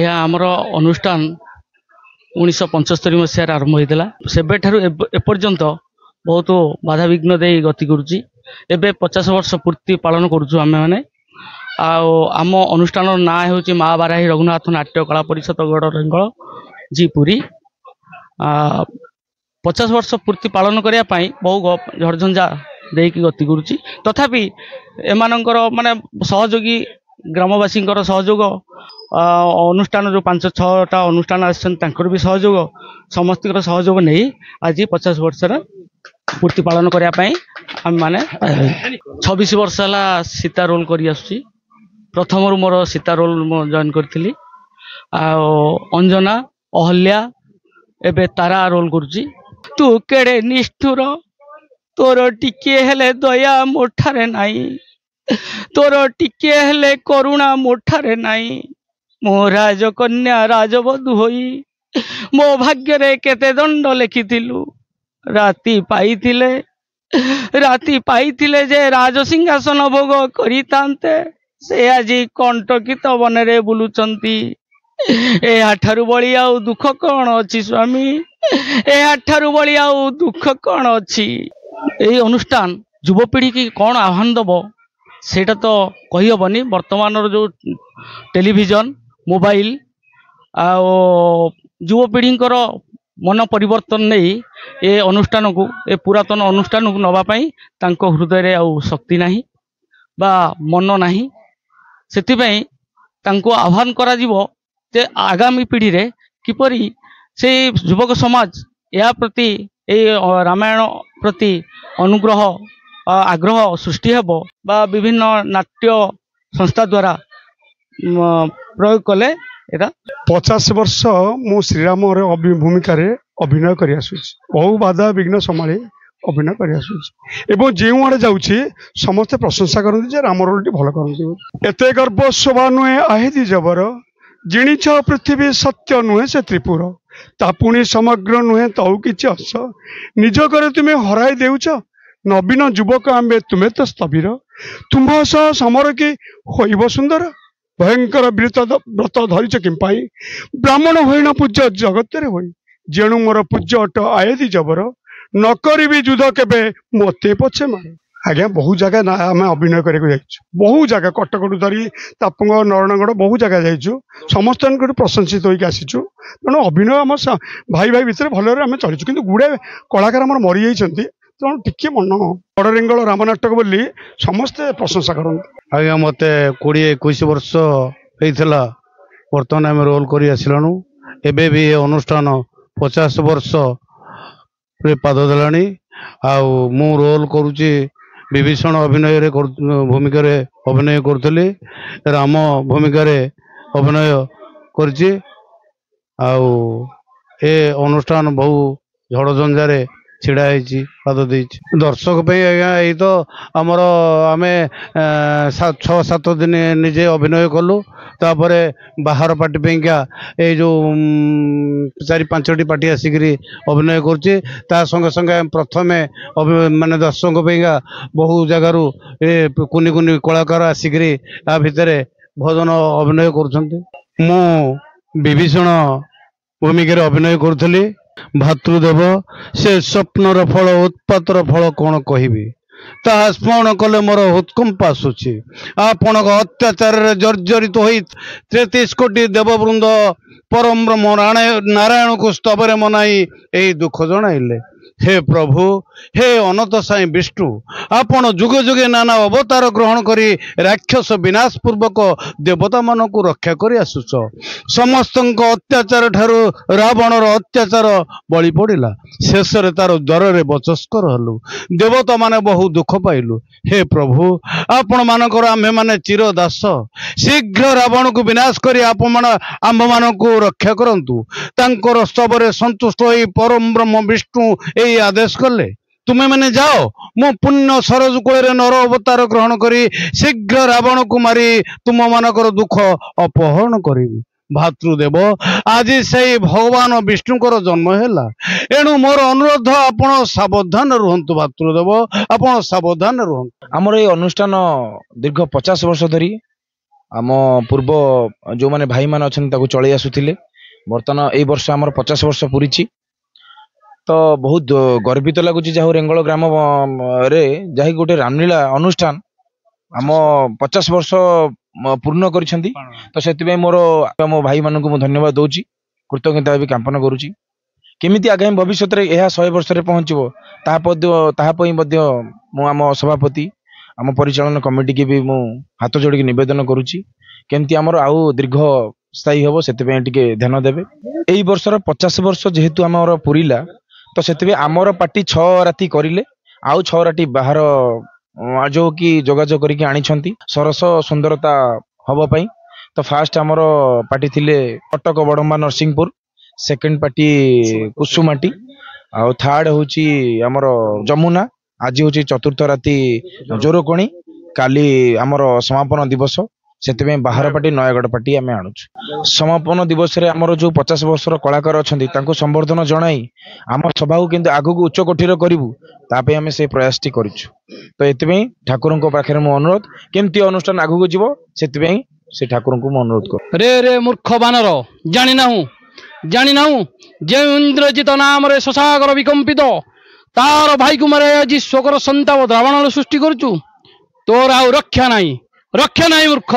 ଆଜ୍ଞା ଆମର ଅନୁଷ୍ଠାନ 1975 ମସିହାରେ ଆରମ୍ଭ ହୋଇଥିଲା। ସେବେଠାରୁ ଏପର୍ଯ୍ୟନ୍ତ ବହୁତ ବାଧାବିଘ୍ନ ଦେଇ ଗତି କରୁଛି। ଏବେ 50 ବର୍ଷ ପୂର୍ତ୍ତି ପାଳନ କରୁଛୁ ଆମେମାନେ। ଆଉ ଆମ ଅନୁଷ୍ଠାନର ନାଁ ହେଉଛି ମା ବାରାହୀ ରଘୁନାଥ ନାଟ୍ୟ କଳା ପରିଷଦ ଗଡ଼ ରେଙ୍ଗଳ ଜି ପୁରୀ। 50 ବର୍ଷ ପୂର୍ତ୍ତି ପାଳନ କରିବା ପାଇଁ ବହୁ ଝଡ଼ଝଞ୍ଜା ଦେଇକି ଗତି କରୁଛି। ତଥାପି ଏମାନଙ୍କର ମାନେ ସହଯୋଗୀ ଗ୍ରାମବାସୀଙ୍କର ସହଯୋଗ, ଅନୁଷ୍ଠାନ ଯେଉଁ 5-6ଟା ଅନୁଷ୍ଠାନ ଆସିଛନ୍ତି ତାଙ୍କର ବି ସହଯୋଗ, ସମସ୍ତଙ୍କର ସହଯୋଗ ନେଇ ଆଜି 50 ବର୍ଷର ପୂର୍ତ୍ତି ପାଳନ କରିବା ପାଇଁ ଆମେମାନେ 26 ବର୍ଷ ହେଲା ସୀତା ରୋଲ୍ କରି ଆସୁଛି। ପ୍ରଥମରୁ ମୋର ସୀତା ରୋଲ୍ ମୁଁ ଜଏନ୍ କରିଥିଲି। ଆଉ ଅଞ୍ଜନା, ଅହଲ୍ୟା, ଏବେ ତାରା ରୋଲ୍ କରୁଛି। ତୁ କେଡ଼େ ନିଷ୍ଠୁର, ତୋର ଟିକିଏ ହେଲେ ଦୟା ମୋଠାରେ ନାହିଁ, ତୋର ଟିକିଏ ହେଲେ କରୁଣା ମୋଠାରେ ନାହିଁ। ମୋ ରାଜକନ୍ୟା ରାଜବଧୂ ହୋଇ ମୋ ଭାଗ୍ୟରେ କେତେ ଦଣ୍ଡ ଲେଖିଥିଲୁ। ରାତି ପାଇଥିଲେ ଯେ ରାଜସିଂହାସନ ଭୋଗ କରିଥାନ୍ତେ, ସେ ଆଜି କଣ୍ଟକିତ ବନରେ ବୁଲୁଛନ୍ତି। ଏହାଠାରୁ ବଳି ଆଉ ଦୁଃଖ କ'ଣ ଅଛି ସ୍ୱାମୀ? ଏହାଠାରୁ ବଳି ଆଉ ଦୁଃଖ କ'ଣ ଅଛି? ଏହି ଅନୁଷ୍ଠାନ ଯୁବପିଢ଼ି କି କ'ଣ ଆହ୍ୱାନ ଦେବ ସେଇଟା ତ କହିହେବନି। ବର୍ତ୍ତମାନର ଯେଉଁ ଟେଲିଭିଜନ, ମୋବାଇଲ ଆଉ ଯୁବପିଢ଼ିଙ୍କର ମନ ପରିବର୍ତ୍ତନ ନେଇ ଏ ଅନୁଷ୍ଠାନକୁ, ଏ ପୁରାତନ ଅନୁଷ୍ଠାନକୁ ନେବା ପାଇଁ ତାଙ୍କ ହୃଦୟରେ ଆଉ ଶକ୍ତି ନାହିଁ ବା ମନ ନାହିଁ। ସେଥିପାଇଁ ତାଙ୍କୁ ଆହ୍ୱାନ କରାଯିବ ଯେ ଆଗାମୀ ପିଢ଼ିରେ କିପରି ସେଇ ଯୁବକ ସମାଜ ଏହା ପ୍ରତି, এই ରାମାୟଣ ପ୍ରତି ଅନୁଗ୍ରହ ଆଗ୍ରହ ସୃଷ୍ଟି ହେବ ବା ବିଭିନ୍ନ ନାଟ୍ୟ ସଂସ୍ଥା ଦ୍ୱାରା ପ୍ରୟୋଗ କଲେ এটা 50 ବର୍ଷ ମୁଁ ଶ୍ରୀରାମର ଭୂମିକାରେ ଅଭିନୟ କରି ଆସୁଛି। ବହୁ ବାଧା ବିଘ୍ନ ସମ୍ଭାଳି ଅଭିନୟ କରି ଆସୁଛି ଏବଂ ଯେଉଁଆଡ଼େ ଯାଉଛି ସମସ୍ତେ ପ୍ରଶଂସା କରନ୍ତି ଯେ ରାମ ରୋଲଟି ଭଲ କରନ୍ତି। ଏତେ ଗର୍ବ ଶୋଭା ନୁହେଁ ଆହେଦି ଜବର, ଜିଣିଛ ପୃଥିବୀ ସତ୍ୟ ନୁହେଁ ସେ ତ୍ରିପୁର। ତା ପୁଣି ସମଗ୍ର ନୁହେଁ ତଉ କିଛି ଅସ, ନିଜ ଘରେ ତୁମେ ହରାଇ ଦେଉଛ, ନବୀନ ଯୁବକ ଆମ୍ବେ ତୁମେ ତ ସ୍ଥବିର। ତୁମ୍ଭ ସହ ସମର କି ହୋଇବ ସୁନ୍ଦର, ଭୟଙ୍କର ବ୍ରତ ଧରିଛ କିମ୍ପାଇ, ବ୍ରାହ୍ମଣ ହୋଇଣ ପୂଜ୍ୟ ଜଗତରେ ହୋଇ। ଯେଣୁ ମୋର ପୂଜ୍ୟ ଅଟ ଆଏଦି ଜବର, ନ କରିବି ଯୁଦ୍ଧ କେବେ ମୋତେ ପଛେ ମାର। ଆଜ୍ଞା ବହୁ ଜାଗା ଆମେ ଅଭିନୟ କରିବାକୁ ଯାଇଛୁ। ବହୁ ଜାଗା କଟକରୁ ଧରି ତାପଙ୍ଗ, ନରଣଗଡ଼ ବହୁ ଜାଗା ଯାଇଛୁ। ସମସ୍ତଙ୍କଠୁ ପ୍ରଶଂସିତ ହୋଇକି ଆସିଛୁ। ତେଣୁ ଅଭିନୟ ଆମ ଭାଇ ଭିତରେ ଭଲରେ ଆମେ ଚଳିଛୁ। କିନ୍ତୁ ଗୁଡ଼ାଏ କଳାକାର ଆମର ମରିଯାଇଛନ୍ତି, ତେଣୁ ଟିକେ ମନ ବଡ଼ ରେଙ୍ଗଳ ରାମନାଟକ ବୋଲି ସମସ୍ତେ ପ୍ରଶଂସା କରନ୍ତି। ଆଜ୍ଞା ମୋତେ 20-21 ବର୍ଷ ହେଇଥିଲା। ବର୍ତ୍ତମାନ ଆମେ ରୋଲ୍ କରି ଆସିଲାଣୁ। ଏବେ ବି ଏ ଅନୁଷ୍ଠାନ 50 ବର୍ଷରେ ପାଦ ଦେଲାଣି। ଆଉ ମୁଁ ରୋଲ୍ କରୁଛି ବିଭୀଷଣ ଭୂମିକାରେ ଅଭିନୟ କରୁଥିଲି, ରାମ ଭୂମିକାରେ ଅଭିନୟ କରିଛି। ଆଉ ଏ ଅନୁଷ୍ଠାନ ବହୁ ଝଡ଼ଝଞ୍ଜାରେ ଛିଡ଼ା ହେଇଛି, ପାଦ ଦେଇଛି। ଦର୍ଶକ ପାଇଁ ଆଜ୍ଞା ଏଇ ତ ଆମର ଆମେ 6-7 ଦିନ ନିଜେ ଅଭିନୟ କଲୁ। ତାପରେ ବାହାର ପାର୍ଟି ପାଇଁକା ଏଇ ଯେଉଁ 4-5ଟି ପାର୍ଟି ଆସିକିରି ଅଭିନୟ କରୁଛି। ତା ସଙ୍ଗେ ସଙ୍ଗେ ପ୍ରଥମେ ମାନେ ଦର୍ଶକଙ୍କ ପାଇଁକା ବହୁ ଜାଗାରୁ ଏ କୁନି କୁନି କଳାକାର ଆସିକିରି ତା ଭିତରେ ଭଜନ ଅଭିନୟ କରୁଛନ୍ତି। ମୁଁ ବିଭୀଷଣ ଭୂମିକାରେ ଅଭିନୟ କରୁଥିଲି। ଭାତୃଦେବ ସେ ସ୍ୱପ୍ନର ଫଳ, ଉତ୍ପାତର ଫଳ କ'ଣ କହିବି, ତାହା ସ୍ମରଣ କଲେ ମୋର ହୃତ୍କମ୍ପ ଆସୁଛି। ଆପଣଙ୍କ ଅତ୍ୟାଚାରରେ ଜର୍ଜରିତ ହୋଇ 33 କୋଟି ଦେବବୃନ୍ଦ ପରମ ବ୍ରହ୍ମ ନାରାୟଣକୁ ସ୍ତବରେ ମନାଇ ଏହି ଦୁଃଖ ଜଣାଇଲେ। ହେ ପ୍ରଭୁ, ହେ ଅନନ୍ତ ସାଇଁ ବିଷ୍ଣୁ, ଆପଣ ଯୁଗେ ଯୁଗେ ନାନା ଅବତାର ଗ୍ରହଣ କରି ରାକ୍ଷସ ବିନାଶ ପୂର୍ବକ ଦେବତାମାନଙ୍କୁ ରକ୍ଷା କରି ଆସୁଛ। ସମସ୍ତଙ୍କ ଅତ୍ୟାଚାର ଠାରୁ ରାବଣର ଅତ୍ୟାଚାର ବଳି ପଡ଼ିଲା। ଶେଷରେ ତାର ଦ୍ୱାରରେ ବଚସ୍କର ହେଲୁ, ଦେବତାମାନେ ବହୁ ଦୁଃଖ ପାଇଲୁ। ହେ ପ୍ରଭୁ, ଆପଣମାନଙ୍କର ଆମ୍ଭେମାନେ ଚିର ଦାସ। ଶୀଘ୍ର ରାବଣକୁ ବିନାଶ କରି ଆମ୍ଭମାନଙ୍କୁ ରକ୍ଷା କରନ୍ତୁ। ତାଙ୍କର ସ୍ତବରେ ସନ୍ତୁଷ୍ଟ ହୋଇ ପରମ ବ୍ରହ୍ମ ବିଷ୍ଣୁ ଏହି ଆଦେଶ କଲେ, ତୁମେମାନେ ଯାଅ, ମୁଁ ପୁଣ୍ୟ ସରଜ କୂଳରେ ନର ଅବତାର ଗ୍ରହଣ କରି ଶୀଘ୍ର ରାବଣକୁ ମାରି ତୁମମାନଙ୍କର ଦୁଃଖ ଅପହରଣ କରିବି। ଭାତୃଦେବ, ଆଜି ସେହି ଭଗବାନ ବିଷ୍ଣୁଙ୍କର ଜନ୍ମ ହେଲା। ଏଣୁ ମୋର ଅନୁରୋଧ, ଆପଣ ସାବଧାନ ରୁହନ୍ତୁ। ଭାତୃଦେବ, ଆପଣ ସାବଧାନ ରୁହନ୍ତୁ। ଆମର ଏହି ଅନୁଷ୍ଠାନ ଦୀର୍ଘ 50 ବର୍ଷ ଧରି आम पूर्व जो माने भाई मान अच्छा चलि आसुले बर्तमान एई वर्ष आमर 50 वर्ष पूरी तो बहुत गर्वित लगुच जहाँ रेंगल ग्राम रे जहाँ गोटे रामलीला अनुष्ठान आम 50 वर्ष पूर्ण कर तो से मोर मो भाई मानक धन्यवाद दूची कृतज्ञता भी ज्ञापन करुच्ची केमिति आगामी भविष्य में यह 100 वर्ष पहुँचो आम सभापति आम परिचालन कमिटी की भी मु हाथ जोड़ी निवेदन करुच्ची केमती आमर आउ दीर्घ स्थायी हम से ध्यान देवे यही वर्षर 50 वर्ष जेहेतु आमर पूरीला तो से आमर पार्टी 6 राति करिले आउ 6 राति बाहर जो कि जोगाजोग करके आनी सरस सुंदरता हवा पाई तो फास्ट आमर पार्टी थिले कटक बड़म्बा नरसिंहपुर सेकेंड पार्टी कुसुमाटी आउ थर्ड होची आमर जमुना आज होची चतुर्थ राति जोरकोणी काली आमर समापन दिवस से बाहर पार्टी नयगढ़ पार्टी आम आणुचु समापन दिवस रे आमर जो 50 वर्षर कलाकार अच्छा संबर्धन जनाई आम सभा को किंतु आगु उच्च कोठीर करूँ ताप आम से प्रयास टी करूँ तो ये ठाकुर पाखे मो अनुरोध केमती अनुष्ठान आगू जीव से ठाकुर को मो अनुरोध कर रे रे मूर्ख बानर जानी नाऊ जे इंद्रजित नाम रे शशागर विकंपित तार भाई को मारे आज शोकर संताप द्रावण सृष्टि करुचु तोर आउ रक्षा नहीं मूर्ख।